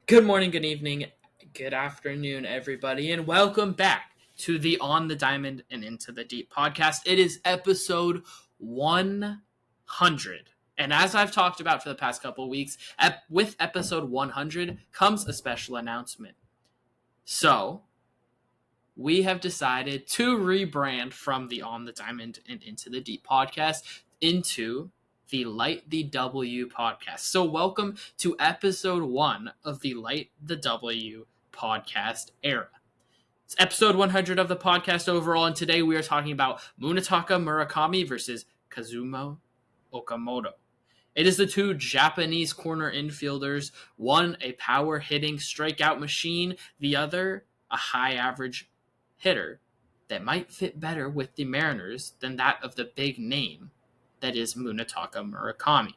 Good morning, good evening, good afternoon, everybody, and welcome back to the On the Diamond and Into the Deep podcast. It is episode 100. And as I've talked about for the past couple of weeks, with episode 100 comes a special announcement. So, we have decided to rebrand from the On the Diamond and Into the Deep podcast into the Light the W podcast. So welcome to episode 1 of the Light the W podcast era. It's episode 100 of the podcast overall, and today we are talking about Munetaka Murakami versus Kazuma Okamoto. It is the two Japanese corner infielders, one a power-hitting strikeout machine, the other a high-average hitter that might fit better with the Mariners than that of the big name that is Munetaka Murakami.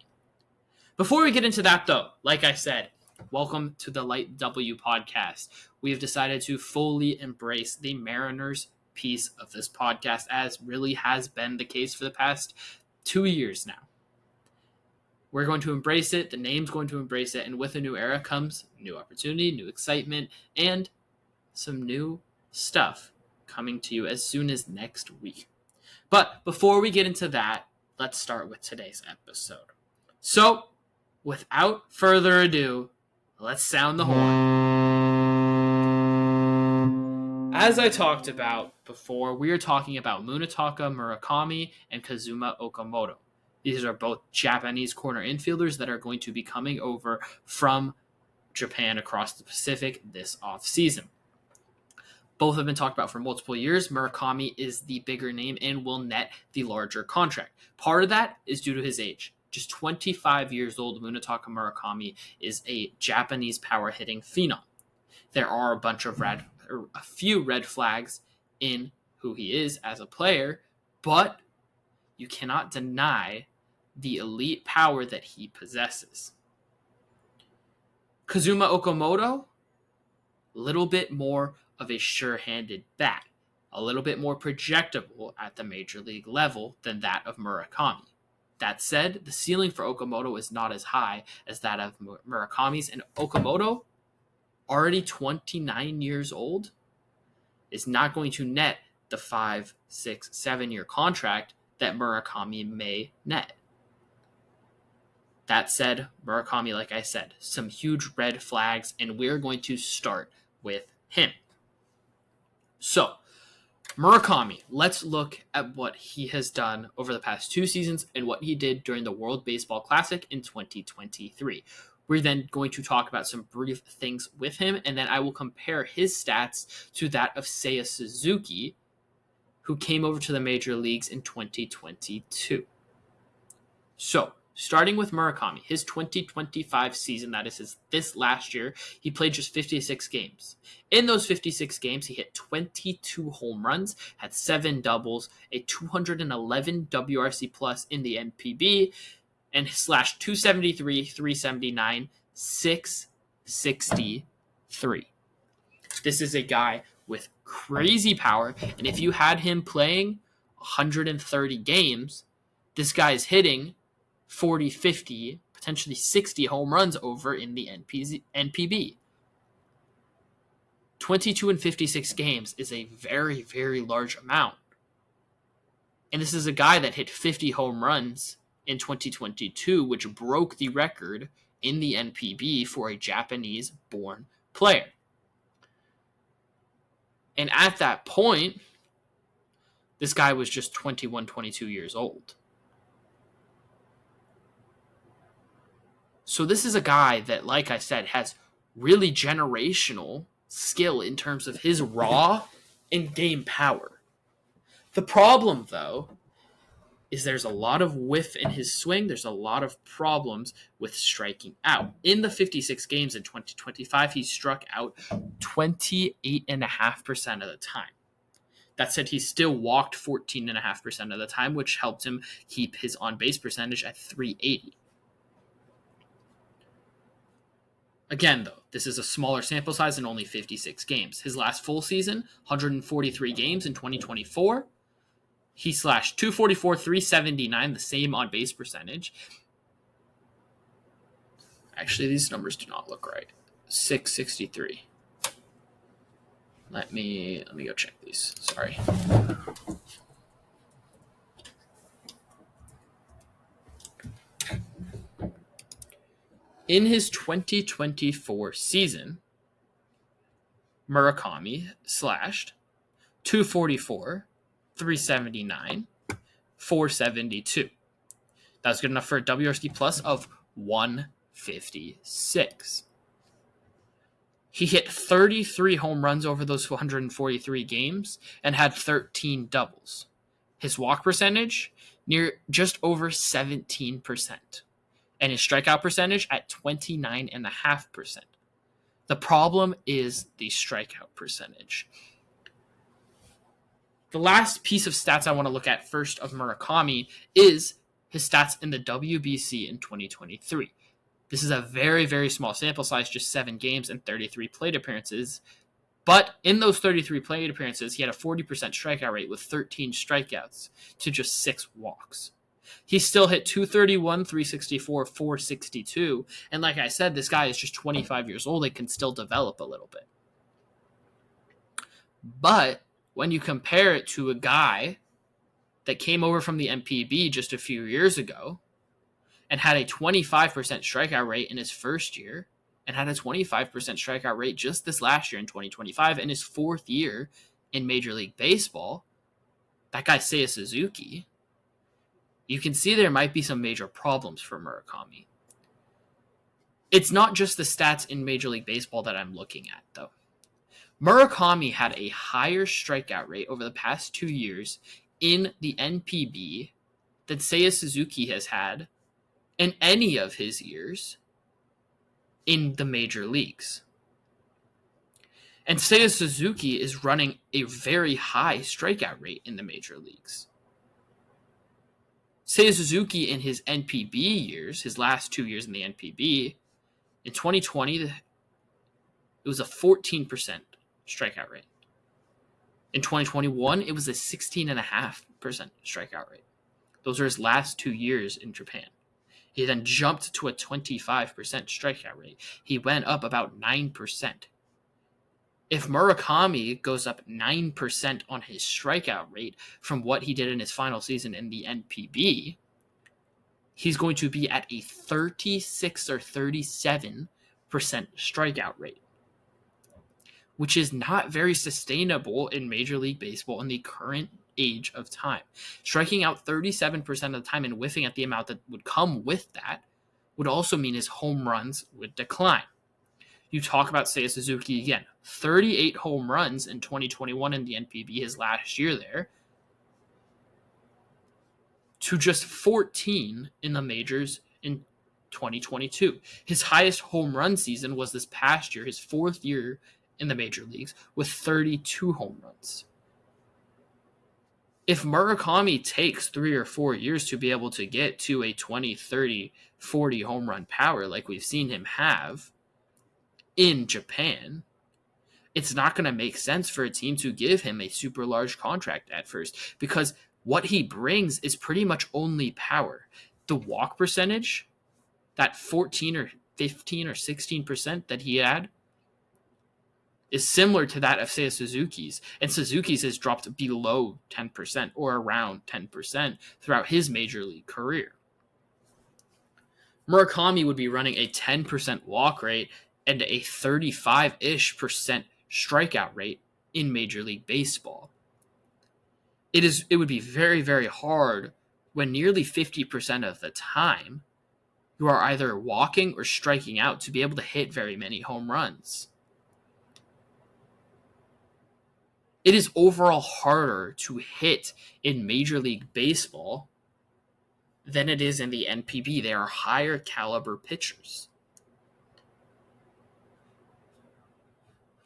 Before we get into that, though, like I said, welcome to the Light W podcast. We have decided to fully embrace the Mariners piece of this podcast, as really has been the case for the past 2 years now. We're going to embrace it, the name's going to embrace it, and with a new era comes new opportunity, new excitement, and some new stuff coming to you as soon as next week. But before we get into that, let's start with today's episode. So, without further ado, let's sound the horn. As I talked about before, we are talking about Munetaka Murakami and Kazuma Okamoto. These are both Japanese corner infielders that are going to be coming over from Japan across the Pacific this offseason. Both have been talked about for multiple years. Murakami is the bigger name and will net the larger contract. Part of that is due to his age. Just 25 years old, Munetaka Murakami is a Japanese power-hitting phenom. There are a few red flags in who he is as a player, but you cannot deny the elite power that he possesses. Kazuma Okamoto, a little bit more of a sure-handed bat, a little bit more projectable at the major league level than that of Murakami. That said, the ceiling for Okamoto is not as high as that of Murakami's, and Okamoto, already 29 years old, is not going to net the 5, 6, 7-year contract that Murakami may net. That said, Murakami, like I said, some huge red flags, and we're going to start with him. So, Murakami, let's look at what he has done over the past 2 seasons and what he did during the World Baseball Classic in 2023. We're then going to talk about some brief things with him, and then I will compare his stats to that of Seiya Suzuki, who came over to the major leagues in 2022. So, starting with Murakami, his 2025 season, that is this last year, he played just 56 games. In those 56 games, he hit 22 home runs, had 7 doubles, a 211 WRC plus in the NPB, and slashed 273, 379, 663. This is a guy with crazy power, and if you had him playing 130 games, this guy is hitting 40, 50, potentially 60 home runs over in the NPB. 22 and 56 games is a very, very large amount. And this is a guy that hit 50 home runs in 2022, which broke the record in the NPB for a Japanese-born player. And at that point, this guy was just 21, 22 years old. So this is a guy that, like I said, has really generational skill in terms of his raw and game power. The problem, though, is there's a lot of whiff in his swing. There's a lot of problems with striking out. In the 56 games in 2025, he struck out 28.5% of the time. That said, he still walked 14.5% of the time, which helped him keep his on-base percentage at .380. Again, though, this is a smaller sample size and only 56 games. His last full season, 143 games in 2024. He slashed 244, 379, the same on-base percentage. Actually, these numbers do not look right. 663. Let me go check these. Sorry. In his 2024 season, Murakami slashed 244, 379, 472. That was good enough for a WRC plus of 156. He hit 33 home runs over those 143 games and had 13 doubles. His walk percentage near just over 17%, and his strikeout percentage at 29.5%. The problem is the strikeout percentage. The last piece of stats I want to look at first of Murakami is his stats in the WBC in 2023. This is a very, very small sample size, just 7 games and 33 plate appearances. But in those 33 plate appearances, he had a 40% strikeout rate with 13 strikeouts to just 6 walks. He still hit 231, 364, 462. And like I said, this guy is just 25 years old and can still develop a little bit. But when you compare it to a guy that came over from the MPB just a few years ago and had a 25% strikeout rate in his first year and had a 25% strikeout rate just this last year in 2025 in his 4th year in Major League Baseball, that guy Seiya Suzuki, you can see there might be some major problems for Murakami. It's not just the stats in Major League Baseball that I'm looking at, though. Murakami had a higher strikeout rate over the past 2 years in the NPB that Seiya Suzuki has had in any of his years in the major leagues. And Seiya Suzuki is running a very high strikeout rate in the major leagues. Seiya Suzuki in his NPB years, his last 2 years in the NPB, in 2020, it was a 14% strikeout rate. In 2021, it was a 16.5% strikeout rate. Those are his last 2 years in Japan. He then jumped to a 25% strikeout rate. He went up about 9%. If Murakami goes up 9% on his strikeout rate from what he did in his final season in the NPB, he's going to be at a 36 or 37% strikeout rate, which is not very sustainable in Major League Baseball in the current age of time. Striking out 37% of the time and whiffing at the amount that would come with that would also mean his home runs would decline. You talk about Seiya Suzuki again, 38 home runs in 2021 in the NPB, his last year there, to just 14 in the majors in 2022. His highest home run season was this past year, his 4th year in the major leagues, with 32 home runs. If Murakami takes 3 or 4 years to be able to get to a 20, 30, 40 home run power like we've seen him have in Japan, it's not going to make sense for a team to give him a super large contract at first, because what he brings is pretty much only power. The walk percentage, that 14 or 15 or 16% that he had, is similar to that of, say, Suzuki's. And Suzuki's has dropped below 10% or around 10% throughout his major league career. Murakami would be running a 10% walk rate and a 35-ish percent strikeout rate in Major League Baseball. It would be very, very hard when nearly 50% of the time you are either walking or striking out to be able to hit very many home runs. It is overall harder to hit in Major League Baseball than it is in the NPB. They are higher caliber pitchers.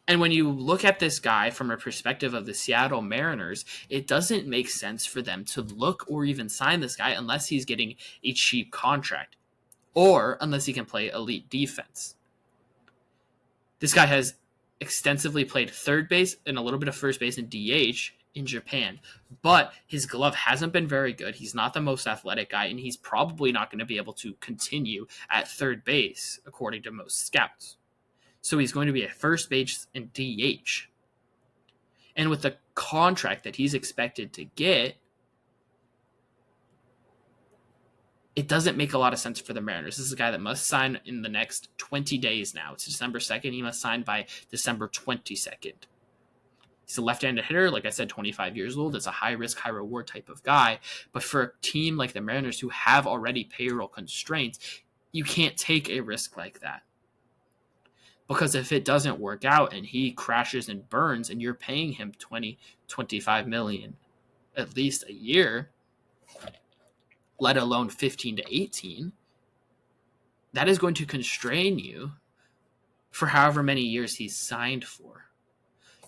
And when you look at this guy from a perspective of the Seattle Mariners, it doesn't make sense for them to look or even sign this guy unless he's getting a cheap contract or unless he can play elite defense. This guy has extensively played third base and a little bit of first base and DH in Japan, but his glove hasn't been very good. He's not the most athletic guy, and he's probably not going to be able to continue at third base, according to most scouts. So he's going to be at first base and DH. And with the contract that he's expected to get, it doesn't make a lot of sense for the Mariners. This is a guy that must sign in the next 20 days now. It's December 2nd. He must sign by December 22nd. He's a left-handed hitter, like I said, 25 years old. It's a high-risk, high-reward type of guy. But for a team like the Mariners who have already payroll constraints, you can't take a risk like that. Because if it doesn't work out and he crashes and burns and you're paying him 20, 25 million at least a year, let alone 15 to 18, that is going to constrain you for however many years he's signed for.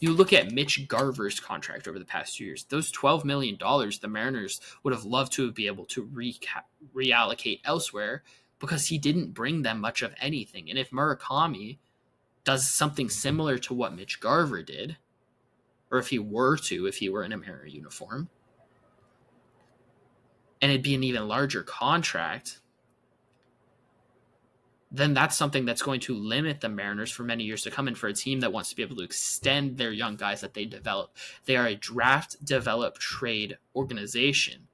You look at Mitch Garver's contract over the past 2 years. Those $12 million the Mariners would have loved to be able to reallocate elsewhere because he didn't bring them much of anything. And if Murakami does something similar to what Mitch Garver did, or if he were in a Mariner uniform, and it'd be an even larger contract, then that's something that's going to limit the Mariners for many years to come. And for a team that wants to be able to extend their young guys that they develop, they are a draft, develop, trade organization.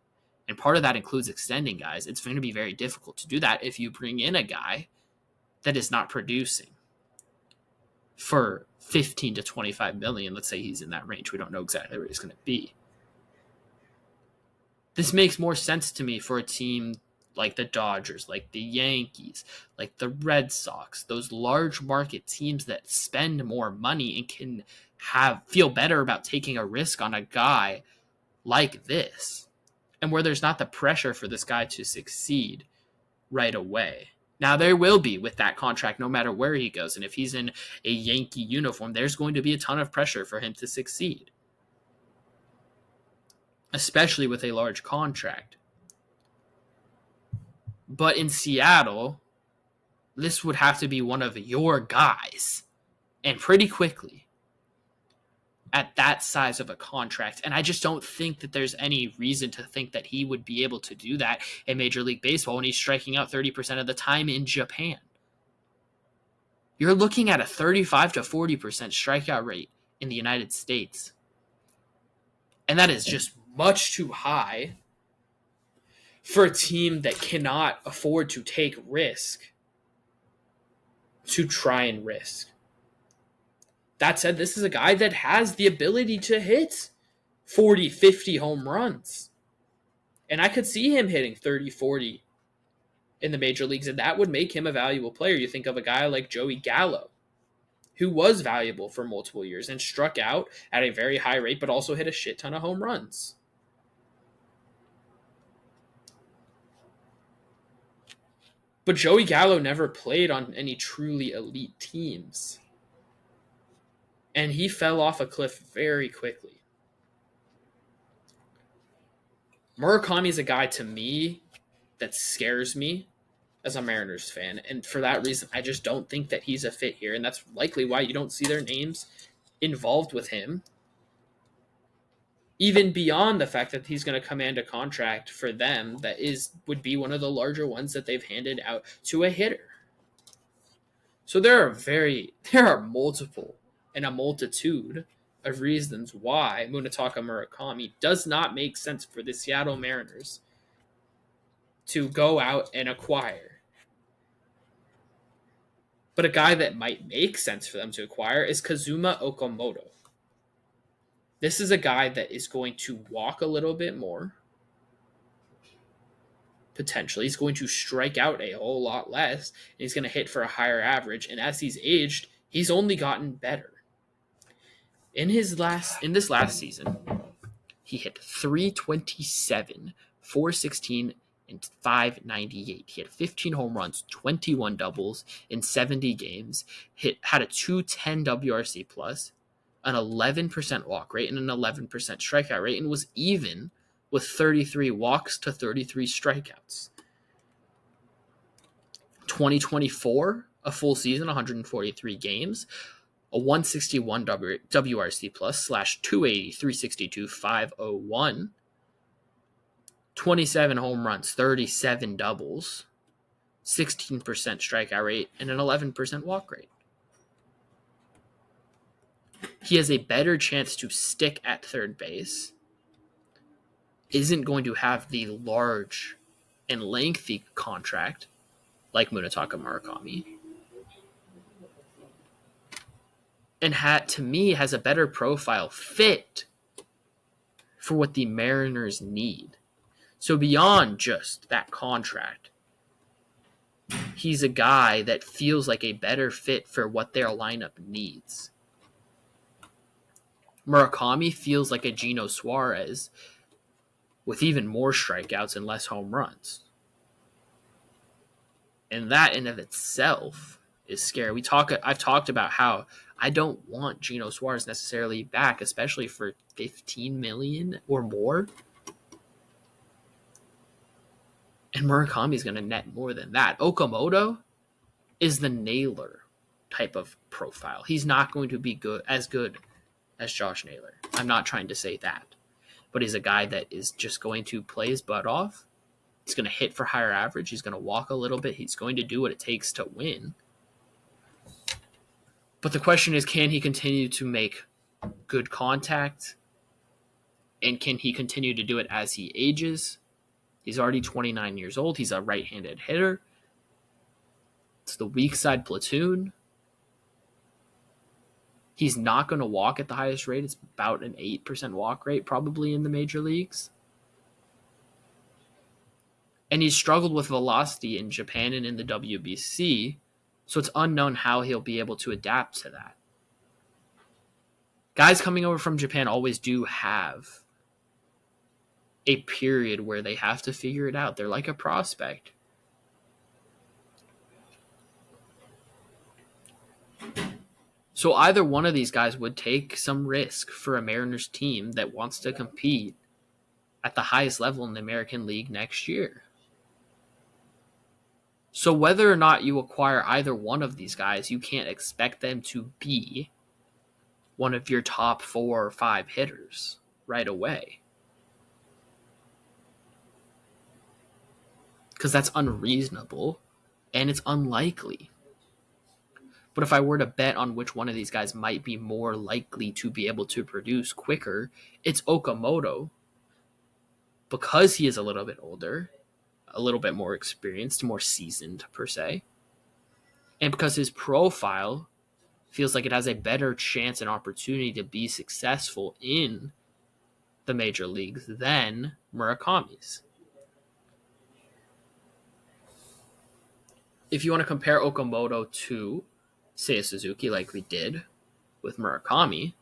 And part of that includes extending guys. It's going to be very difficult to do that if you bring in a guy that is not producing for 15 to 25 million. Let's say he's in that range. We don't know exactly where he's going to be. This makes more sense to me for a team like the Dodgers, like the Yankees, like the Red Sox, those large market teams that spend more money and can feel better about taking a risk on a guy like this, and where there's not the pressure for this guy to succeed right away. Now, there will be with that contract no matter where he goes, and if he's in a Yankee uniform, there's going to be a ton of pressure for him to succeed, especially with a large contract. But in Seattle, this would have to be one of your guys, and pretty quickly, at that size of a contract. And I just don't think that there's any reason to think that he would be able to do that in Major League Baseball when he's striking out 30% of the time in Japan. You're looking at a 35 to 40% strikeout rate in the United States. And that is just much too high for a team that cannot afford to take risk to try and risk. That said, this is a guy that has the ability to hit 40, 50 home runs. And I could see him hitting 30, 40 in the major leagues, and that would make him a valuable player. You think of a guy like Joey Gallo, who was valuable for multiple years and struck out at a very high rate, but also hit a shit ton of home runs. But Joey Gallo never played on any truly elite teams. And he fell off a cliff very quickly. Murakami is a guy, to me, that scares me as a Mariners fan. And for that reason, I just don't think that he's a fit here. And that's likely why you don't see their names involved with him. Even beyond the fact that he's going to command a contract for them that would be one of the larger ones that they've handed out to a hitter. So there are multiple and a multitude of reasons why Munetaka Murakami does not make sense for the Seattle Mariners to go out and acquire. But a guy that might make sense for them to acquire is Kazuma Okamoto. This is a guy that is going to walk a little bit more. Potentially. He's going to strike out a whole lot less. And he's going to hit for a higher average. And as he's aged, he's only gotten better. In this last season, he hit 327, 416, and 598. He had 15 home runs, 21 doubles in 70 games. Had a 210 WRC plus, an 11% walk rate, and an 11% strikeout rate, and was even with 33 walks to 33 strikeouts. 2024, a full season, 143 games, a 161 WRC plus / 280, 362, 501, 27 home runs, 37 doubles, 16% strikeout rate, and an 11% walk rate. he has a better chance to stick at third base, isn't going to have the large and lengthy contract like Munetaka Murakami, and to me has a better profile fit for what the Mariners need. So beyond just that contract, he's a guy that feels like a better fit for what their lineup needs. Murakami feels like a Gino Suarez with even more strikeouts and less home runs. And that in of itself is scary. I've talked about how I don't want Gino Suarez necessarily back, especially for $15 million or more. And Murakami is going to net more than that. Okamoto is the Naylor type of profile. He's not going to be good as Josh Naylor. I'm not trying to say that. But he's a guy that is just going to play his butt off. He's going to hit for higher average. He's going to walk a little bit. He's going to do what it takes to win. But the question is, can he continue to make good contact? And can he continue to do it as he ages? He's already 29 years old. He's a right-handed hitter. It's the weak side platoon. He's not going to walk at the highest rate. It's about an 8% walk rate probably in the major leagues. And he's struggled with velocity in Japan and in the WBC, so it's unknown how he'll be able to adapt to that. Guys coming over from Japan always do have a period where they have to figure it out. They're like a prospect. So either one of these guys would take some risk for a Mariners team that wants to compete at the highest level in the American League next year. So whether or not you acquire either one of these guys, you can't expect them to be one of your top 4 or 5 hitters right away. Because that's unreasonable and it's unlikely. But if I were to bet on which one of these guys might be more likely to be able to produce quicker, it's Okamoto, because he is a little bit older, a little bit more experienced, more seasoned per se, and because his profile feels like it has a better chance and opportunity to be successful in the major leagues than Murakami's. If you want to compare Okamoto to, say, a Suzuki like we did with Murakami,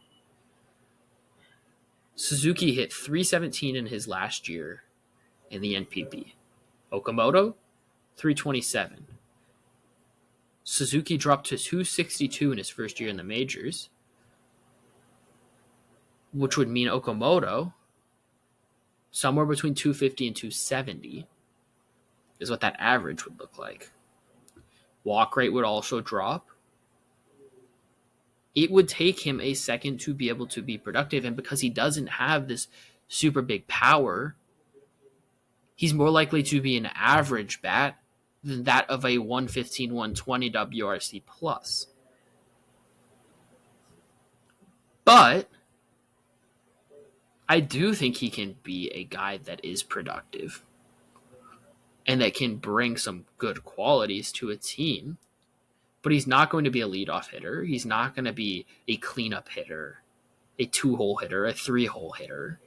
Suzuki hit .317 in his last year in the NPB. Okamoto, .327. Suzuki dropped to .262 in his first year in the majors, which would mean Okamoto, somewhere between .250 and .270 is what that average would look like. Walk rate would also drop. It would take him a second to be able to be productive, and because he doesn't have this super big power, he's more likely to be an average bat than that of a 115, 120 WRC plus. But I do think he can be a guy that is productive and that can bring some good qualities to a team. But he's not going to be a leadoff hitter. He's not going to be a cleanup hitter, a 2-hole hitter, a 3-hole hitter,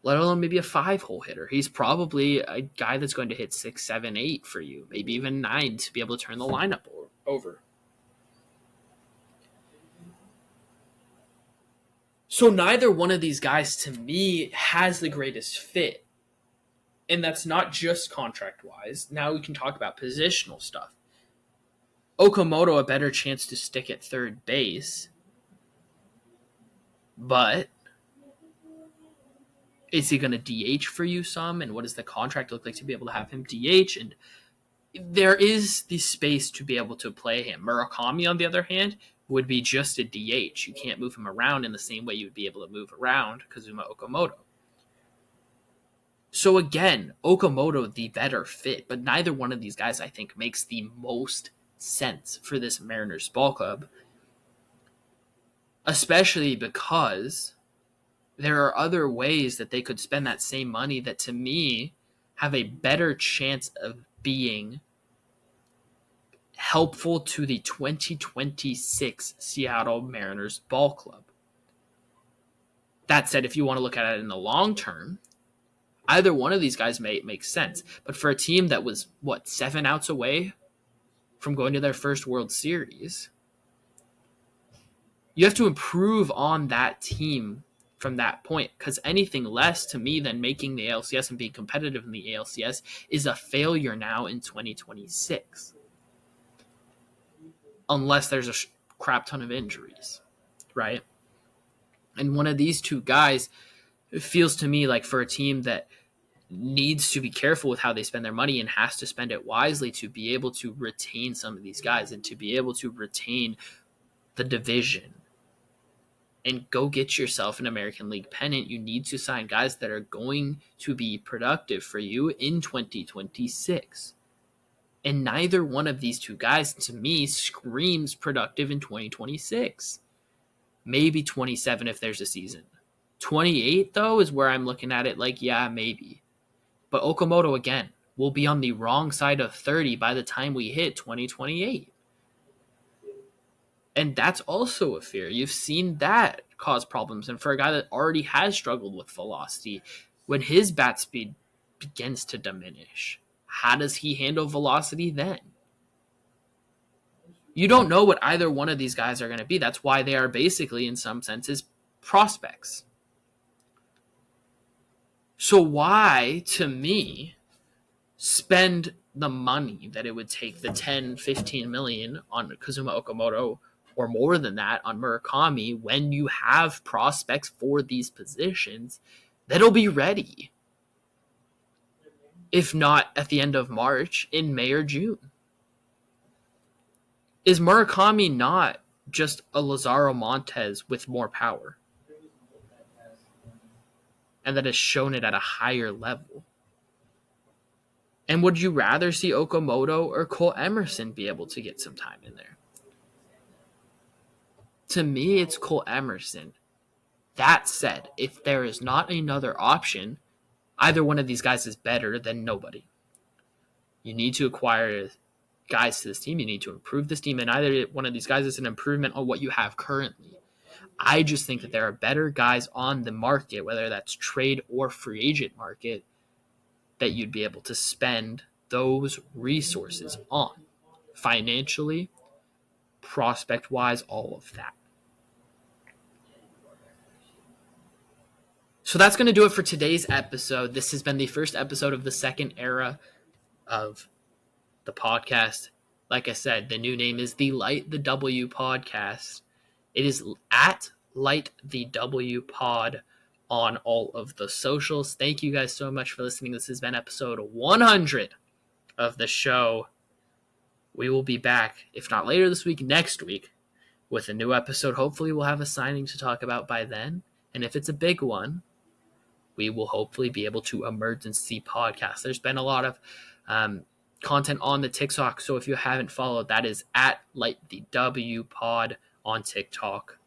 let alone maybe a 5-hole hitter. He's probably a guy that's going to hit 6, 7, 8 for you, maybe even 9 to be able to turn the lineup over. So neither one of these guys, to me, has the greatest fit. And that's not just contract-wise. Now we can talk about positional stuff. Okamoto, a better chance to stick at third base. But is he going to DH for you some? And what does the contract look like to be able to have him DH? And there is the space to be able to play him. Murakami, on the other hand, would be just a DH. You can't move him around in the same way you would be able to move around Kazuma Okamoto. So again, Okamoto, the better fit, but neither one of these guys, I think, makes the most sense for this Mariners ball club. especially because there are other ways that they could spend that same money that, to me, have a better chance of being helpful to the 2026 Seattle Mariners ball club. That said, if you want to look at it in the long term, either one of these guys may make sense. But for a team that was, 7 outs away from going to their first World Series, you have to improve on that team from that point, because anything less, to me, than making the ALCS and being competitive in the ALCS is a failure now in 2026. Unless there's a crap ton of injuries, right? And one of these two guys, it feels to me like, for a team that needs to be careful with how they spend their money and has to spend it wisely to be able to retain some of these guys and to be able to retain the division and go get yourself an American League pennant, you need to sign guys that are going to be productive for you in 2026. And neither one of these two guys, to me, screams productive in 2026. Maybe 27 if there's a season. 28, though, is where I'm looking at it like, yeah, maybe. But Okamoto, again, will be on the wrong side of 30 by the time we hit 2028. And that's also a fear. You've seen that cause problems. And for a guy that already has struggled with velocity, when his bat speed begins to diminish, how does he handle velocity then? You don't know what either one of these guys are going to be. That's why they are basically, in some senses, prospects. So why, to me, spend the money that it would take, the 10, 15 million on Kazuma Okamoto, or more than that on Murakami, when you have prospects for these positions that'll be ready, if not at the end of March, in May or June? Is Murakami not just a Lazaro Montes with more power? And that has shown it at a higher level. And would you rather see Okamoto or Cole Emerson be able to get some time in there? To me, it's Cole Emerson. That said, if there is not another option, either one of these guys is better than nobody. You need to acquire guys to this team. You need to improve this team, and either one of these guys is an improvement on what you have currently. I just think that there are better guys on the market, whether that's trade or free agent market, that you'd be able to spend those resources on, financially, prospect-wise, all of that. So that's going to do it for today's episode. This has been the first episode of the second era of the podcast. Like I said, the new name is the Light the W Podcast. It is at Light the W Pod on all of the socials. Thank you guys so much for listening. This has been episode 100 of the show. We will be back, if not later this week, next week, with a new episode. Hopefully we'll have a signing to talk about by then. And if it's a big one, we will hopefully be able to emergency podcast. There's been a lot of content on the TikTok, so if you haven't followed, that is at Light the W Pod on TikTok.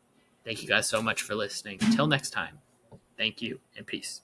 Thank you guys so much for listening. Until next time, thank you and peace.